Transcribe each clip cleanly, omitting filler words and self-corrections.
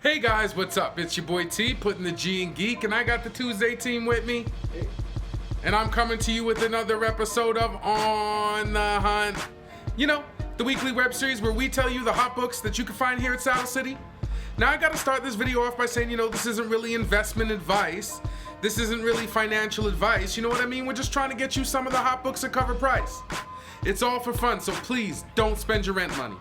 Hey guys, what's up? It's your boy T, putting the G in geek, and I got the Tuesday team with me. Hey. And I'm coming to you with another episode of On the Hunt. You know, the weekly web series where we tell you the hot books that you can find here at Saddle City. Now I gotta start this video off by saying, this isn't really investment advice. This isn't really financial advice. You know what I mean? We're just trying to get you some of the hot books at cover price. It's all for fun, so please don't spend your rent money.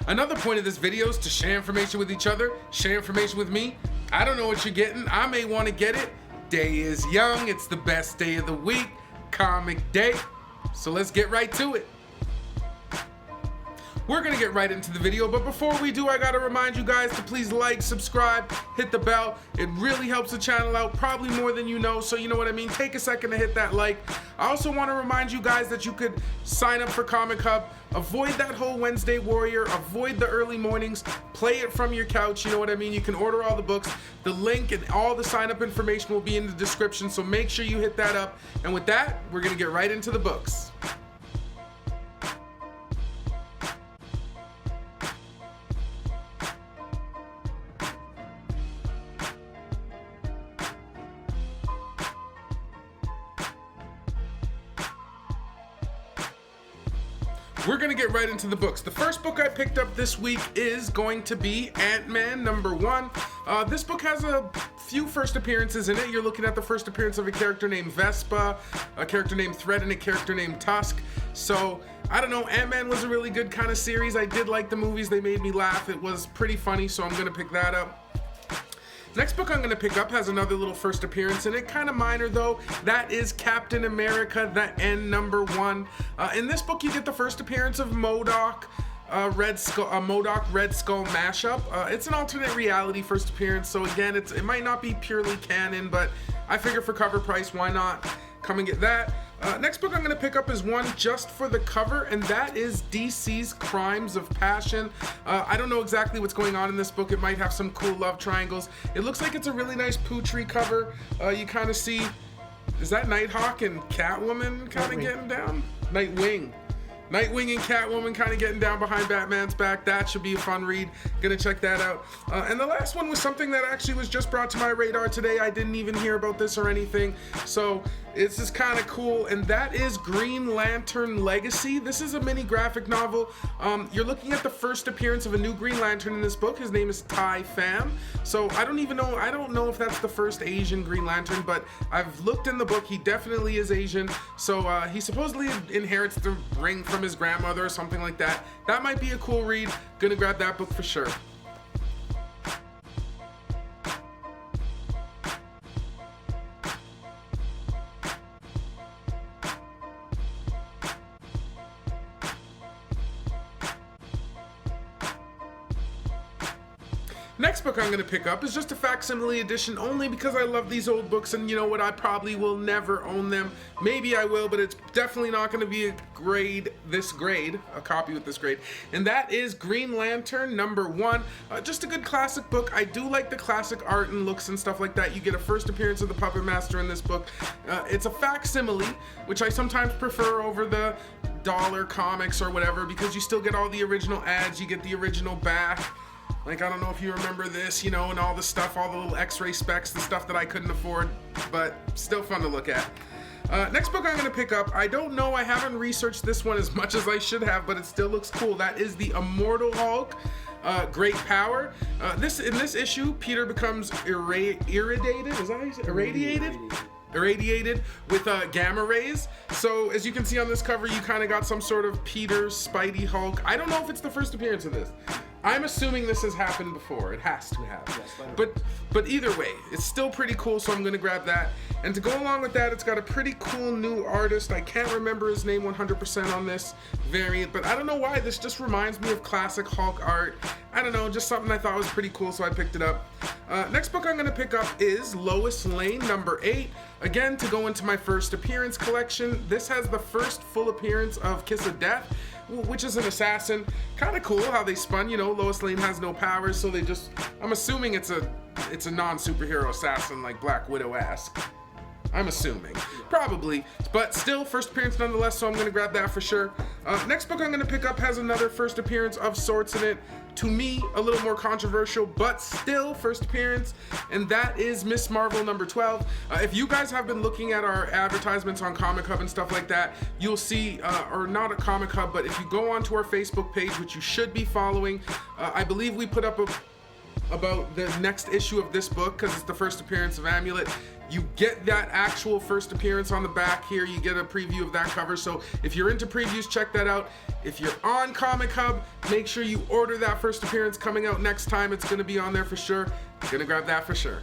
Another point of this video is to share information with each other, share information with me. I don't know what you're getting. I may want to get it. Day is young. It's the best day of the week. Comic day. So let's get right to it. We're going to get right into the video, but before we do, I got to remind you guys to please like, subscribe, hit the bell. It really helps the channel out, probably more than you know, so you know what I mean. Take a second to hit that like. I also want to remind you guys that you could sign up for Comic Hub. Avoid that whole Wednesday Warrior, avoid the early mornings, play it from your couch, you know what I mean. You can order all the books. The link and all the sign up information will be in the description, so make sure you hit that up. And with that, we're going to get right into the books. We're gonna get right into the books. The first book I picked up this week is going to be Ant-Man #1. This book has a few first appearances in it. You're looking at the first appearance of a character named Vespa, a character named Thread, and a character named Tusk. So, I don't know, Ant-Man was a really good kind of series. I did like the movies, they made me laugh. It was pretty funny, so I'm gonna pick that up. Next book I'm going to pick up has another little first appearance in it, kind of minor though. That is Captain America, the End #1. In this book you get the first appearance of MODOK, Red Skull mashup. It's an alternate reality first appearance, so again, it might not be purely canon, but I figure for cover price, why not? Come and get that. Next book I'm going to pick up is one just for the cover, and that is DC's Crimes of Passion. I don't know exactly what's going on in this book. It might have some cool love triangles. It looks like it's a really nice Pootree cover. You kind of see, is that Nighthawk and Catwoman kind of getting down? Nightwing and Catwoman kind of getting down behind Batman's back. That should be a fun read. Gonna check that out. And the last one was something that actually was just brought to my radar today. I didn't even hear about this or anything. So it's just kind of cool. And that is Green Lantern Legacy. This is a mini graphic novel. You're looking at the first appearance of a new Green Lantern in this book. His name is Tai Pham. So I don't know if that's the first Asian Green Lantern, but I've looked in the book. He definitely is Asian. So he supposedly inherits the ring from his grandmother or something like that. That might be a cool read. Gonna grab that book for sure. Next book I'm going to pick up is just a facsimile edition only because I love these old books, and you know what, I probably will never own them. Maybe I will, but it's definitely not going to be a copy with this grade. And that is Green Lantern #1. Just a good classic book. I do like the classic art and looks and stuff like that. You get a first appearance of the Puppet Master in this book. It's a facsimile, which I sometimes prefer over the dollar comics or whatever, because you still get all the original ads, you get the original back. Like, I don't know if you remember this, and all the stuff, all the little x-ray specs, the stuff that I couldn't afford, but still fun to look at. Next book I'm going to pick up, I don't know, I haven't researched this one as much as I should have, but it still looks cool. That is the Immortal Hulk, Great Power. In this issue, Peter becomes irradiated with gamma rays. So as you can see on this cover, you kind of got some sort of Peter Spidey Hulk. I don't know if it's the first appearance of this. I'm assuming this has happened before. It has to have. Yes, but either way, it's still pretty cool, so I'm going to grab that. And to go along with that, it's got a pretty cool new artist. I can't remember his name 100% on this variant, but I don't know why. This just reminds me of classic Hulk art. I don't know, just something I thought was pretty cool, so I picked it up. Next book I'm going to pick up is Lois Lane #8. Again, to go into my first appearance collection. This has the first full appearance of Kiss of Death, which is an assassin. Kind of cool how they spun, Lois Lane has no powers, so I'm assuming it's a non-superhero assassin like Black Widow-esque. I'm assuming. Probably. But still, first appearance nonetheless, so I'm going to grab that for sure. Next book I'm going to pick up has another first appearance of sorts in it. To me, a little more controversial, but still first appearance, and that is Miss Marvel number 12. If you guys have been looking at our advertisements on Comic Hub and stuff like that, you'll see, or not a Comic Hub, but if you go onto our Facebook page, which you should be following, I believe we put up about the next issue of this book, because it's the first appearance of Amulet. You get that actual first appearance on the back here. You get a preview of that cover. So if you're into previews, check that out. If you're on Comic Hub, make sure you order that first appearance coming out next time. It's going to be on there for sure. Gonna grab that for sure.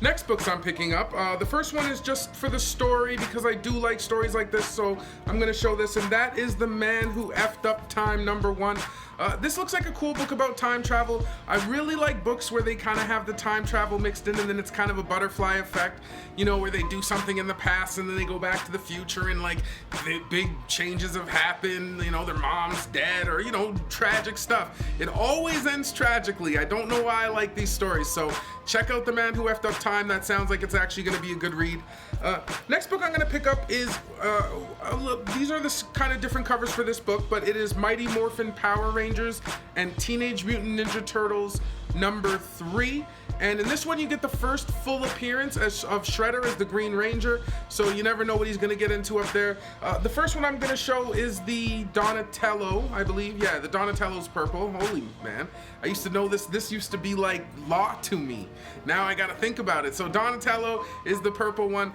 Next books I'm picking up, the first one is just for the story because I do like stories like this, so I'm going to show this, and that is The Man Who Effed Up Time #1. This looks like a cool book about time travel. I really like books where they kind of have the time travel mixed in and then it's kind of a butterfly effect, you know, where they do something in the past and then they go back to the future and like the big changes have happened, you know, their mom's dead or, you know, tragic stuff. It always ends tragically. I don't know why I like these stories, so check out The Man Who Effed Up Time. That sounds like it's actually going to be a good read. Next book I'm going to pick up is, these are the kind of different covers for this book, but it is Mighty Morphin Power Rangers and Teenage Mutant Ninja Turtles #3. And in this one, you get the first full appearance of Shredder as the Green Ranger, so you never know what he's going to get into up there. The first one I'm going to show is the Donatello, I believe. Yeah, the Donatello's purple. Holy man. I used to know this. This used to be like law to me. Now I got to think about it. So Donatello is the purple one.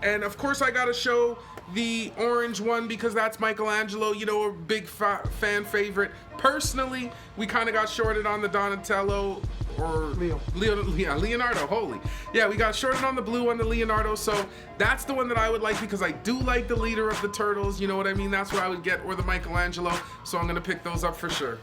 And of course, I got to show the orange one because that's Michelangelo, you know, a big fan favorite. Personally, we kind of got shorted on the Donatello. Or Leonardo, holy. Yeah, we got shorted on the blue on the Leonardo, so that's the one that I would like because I do like the leader of the Turtles, you know what I mean? That's what I would get, or the Michelangelo, so I'm gonna pick those up for sure.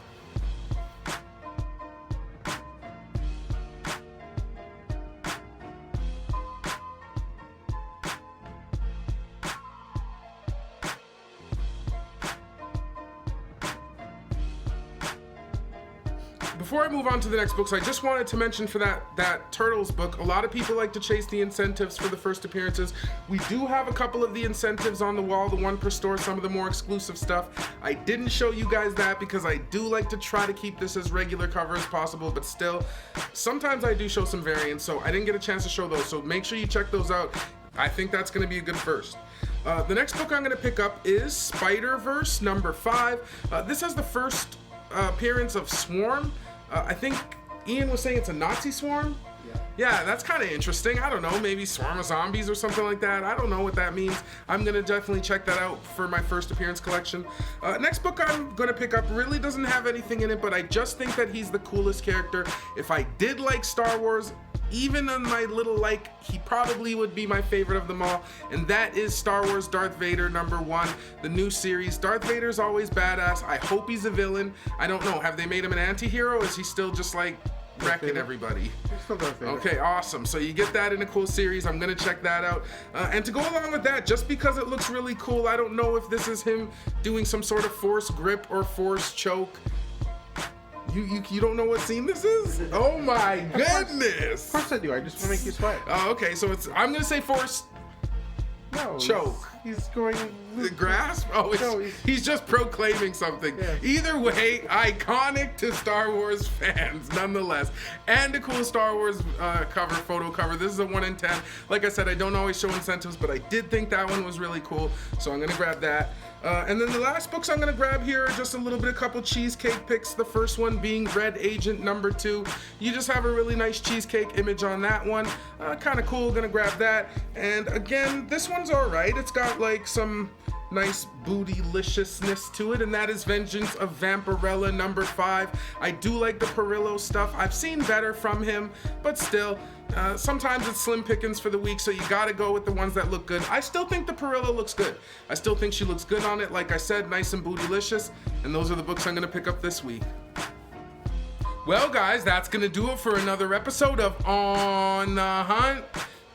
Before I move on to the next books, I just wanted to mention for that Turtles book, a lot of people like to chase the incentives for the first appearances. We do have a couple of the incentives on the wall, the one per store, some of the more exclusive stuff. I didn't show you guys that because I do like to try to keep this as regular cover as possible, but still, sometimes I do show some variants, so I didn't get a chance to show those, so make sure you check those out. I think that's going to be a good first. The next book I'm going to pick up is Spider-Verse #5. This has the first appearance of Swarm. I think Ian was saying it's a Nazi swarm. Yeah, that's kind of interesting. I don't know, maybe swarm of zombies or something like that. I don't know what that means. I'm gonna definitely check that out for my first appearance collection. Next book I'm gonna pick up really doesn't have anything in it, but I just think that he's the coolest character. If I did like Star Wars, even on my little like, he probably would be my favorite of them all, and that is Star Wars Darth Vader #1, the new series. Darth Vader's always badass. I hope he's a villain. I don't know, have they made him an anti-hero, or is he still just like wrecking everybody? Okay, awesome. So you get that in a cool series. I'm gonna check that out. And to go along with that, just because it looks really cool, I don't know if this is him doing some sort of force grip or force choke. You don't know what scene this is? Oh my goodness! Of course I do. I just want to make you sweat. Oh, okay. So I'm gonna say force choke. He's going the grasp. Oh, he's just proclaiming something. Yeah. Either way, iconic to Star Wars fans, nonetheless, and a cool Star Wars photo cover. This is a 1 in 10. Like I said, I don't always show incentives, but I did think that one was really cool, so I'm gonna grab that. And then the last books I'm gonna grab here are just a couple cheesecake picks. The first one being Red Agent #2. You just have a really nice cheesecake image on that one. Kind of cool, gonna grab that. And again, this one's all right. It's got like some nice bootyliciousness to it, and that is Vengeance of Vampirella #5. I do like the Perillo stuff. I've seen better from him, but still, sometimes it's slim pickings for the week, so you gotta go with the ones that look good. I still think the Perillo looks good. I still think she looks good on it. Like I said, nice and bootylicious, and those are the books I'm gonna pick up this week. Well, guys, that's gonna do it for another episode of On the Hunt.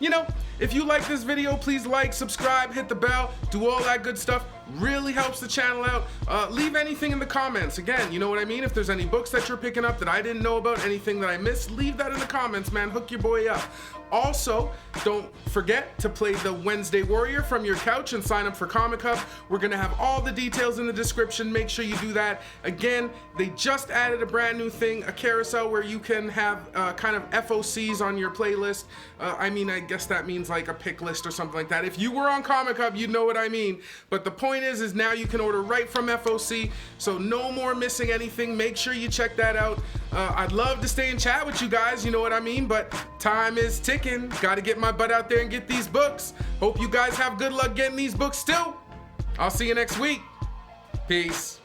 you know, if you like this video, please like, subscribe, hit the bell, do all that good stuff. Really helps the channel out. Leave anything in the comments. Again, you know what I mean? If there's any books that you're picking up that I didn't know about, anything that I missed, leave that in the comments, man. Hook your boy up. Also, don't forget to play the Wednesday Warrior from your couch and sign up for Comic Hub. We're gonna have all the details in the description. Make sure you do that. Again, they just added a brand new thing, a carousel where you can have kind of FOCs on your playlist. I mean, I guess that means like a pick list or something like that. If you were on Comic Hub, you'd know what I mean. But the point is now you can order right from FOC, so no more missing anything. Make sure you check that out. I'd love to stay and chat with you guys, you know what I mean, but time is ticking. Gotta get my butt out there and get these books. Hope you guys have good luck getting these books too. I'll see you next week. Peace.